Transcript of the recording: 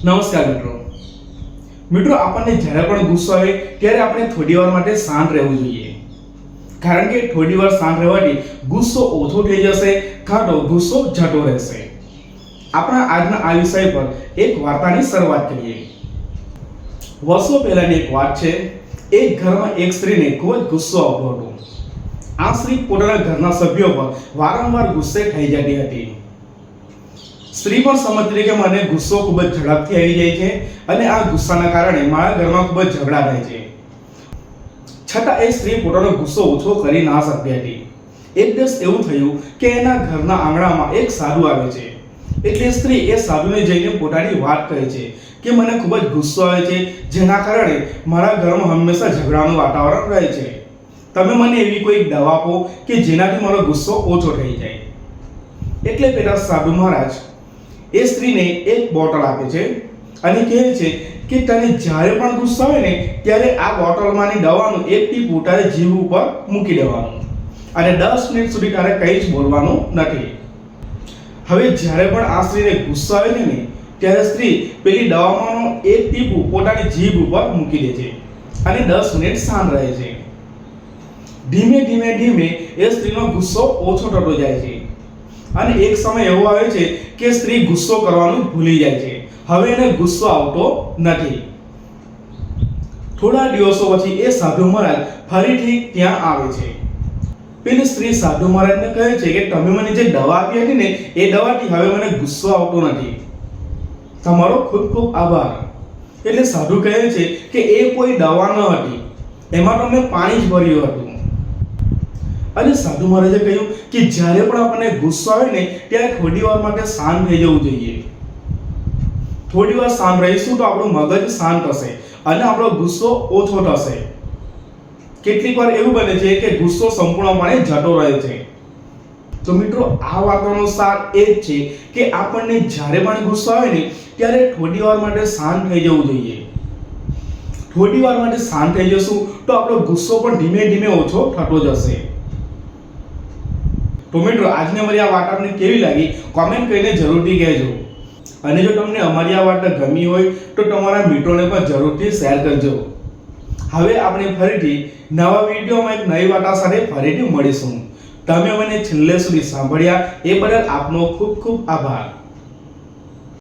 નમસ્કાર મિત્રો આપણને જ્યારે પણ ગુસ્સો આવે ત્યારે આપણે થોડી વાર માટે શાંત રહેવું જોઈએ, કારણ કે થોડી વાર શાંત રહેવાથી ગુસ્સો ઓછો થઈ જશે કાં તો ગુસ્સો જતો રહેશે. આપણા આજના આ વિષય પર એક વાર્તાની શરૂઆત કરીએ. વર્ષો પહેલાની એક વાત છે. એક ઘરમાં એક સ્ત્રીને ખૂબ જ ગુસ્સો આવતો હતો. આ સ્ત્રી પોતાના ઘરના સભ્યો પર વારંવાર ગુસ્સે થઈ જતી હતી. સ્ત્રી પણ સમજતી કે મને ગુસ્સો ખૂબ જ ઝડપથી આવી જાય છે અને આ ગુસ્સાના કારણે મારા ઘરમાં ખૂબ જ ઝઘડા થાય છે. છતાં એ સ્ત્રી પોતાનો ગુસ્સો ઓછો કરી ના શકતી હતી. એક દિવસ એવું થયું કે એના ઘરના આંગણામાં એક સાધુ આવે છે. એટલે સ્ત્રી એ સાધુને જઈને પોતાની વાત કહે છે કે મને ખૂબ જ ગુસ્સો આવે છે, જેના કારણે મારા ઘરમાં હંમેશા ઝઘડાનું વાતાવરણ રહે છે. તમે મને એવી કોઈ દવા આપો કે જેનાથી મારો ગુસ્સો ઓછો થઈ જાય. એટલે પેલા સાધુ મહારાજ એ સ્ત્રીને એક બોટલ આપે છે અને કહે છે કે તને જ્યારે પણ ગુસ્સો આવે ને ત્યારે આ બોટલમાંની દવાનું એક ટીપું તારે જીભ ઉપર મૂકી દેવાનું અને 10 મિનિટ સુધી તારે કંઈ જ બોલવાનું નથી. હવે જ્યારે પણ આ સ્ત્રીને ગુસ્સો આવે છે ને ત્યારે સ્ત્રી પેલી દવામાંનો એક ટીપું પોતાની જીભ ઉપર મૂકી દે છે અને 10 મિનિટ શાંત રહે છે. ધીમે ધીમે એ સ્ત્રીનો ગુસ્સો ઓછો થતો જાય છે અને એક સમય એવો આવે છે કે સ્ત્રી ગુસ્સો કરવાનું ભૂલી જાય છે. હવે એને ગુસ્સો આવતો નથી. થોડા દિવસો પછી એ સાધુ મહારાજ ફરીથી ત્યાં આવે છે. પેલી સ્ત્રી સાધુ મહારાજને કહે છે કે તમે મને જે દવા આપી હતી ને એ દવાથી હવે મને ગુસ્સો આવતો નથી. તમારો ખૂબ ખૂબ આભાર. એટલે સાધુ કહે છે કે એ કોઈ દવા ન હતી, એમાં તો મેં પાણી જ ભર્યું હતું. અને સાધુ મહારાજે કહ્યું કે જ્યારે પણ આપણને ગુસ્સો આવે ને ત્યારે થોડી વાર માટે શાંત થઈ જવું જોઈએ. થોડી વાર શાંત રહીશું તો આપણું મગજ શાંત થશે અને આપણો ગુસ્સો ઓછો થશે. કેટલીક વાર એવું બને છે કે ગુસ્સો સંપૂર્ણપણે જતો રહે છે. તો મિત્રો, આ વાર્તાનો સાર એ જ છે કે આપણને જ્યારે પણ ગુસ્સો આવે ને ત્યારે થોડી વાર માટે શાંત થઈ જવું જોઈએ. થોડી વાર માટે શાંત થઈ જશું તો આપણો ગુસ્સો પણ ધીમે ધીમે ઓછો થતો જશે. તો મિત્રો, આજની અમારી આ વાર્તા તમને કેવી લાગી કોમેન્ટ કરીને જરૂરથી કહેજો. અને જો તમને અમારી આ વાર્તા ગમી હોય તો તમારા મિત્રોને પણ જરૂરથી શેર કરજો. હવે આપણે ફરીથી નવા વિડીયોમાં એક નવી વાર્તા સાથે ફરીથી મળીશું. તમે મને છેલ્લે સુધી સાંભળ્યા એ બદલ આપનો ખૂબ ખૂબ આભાર.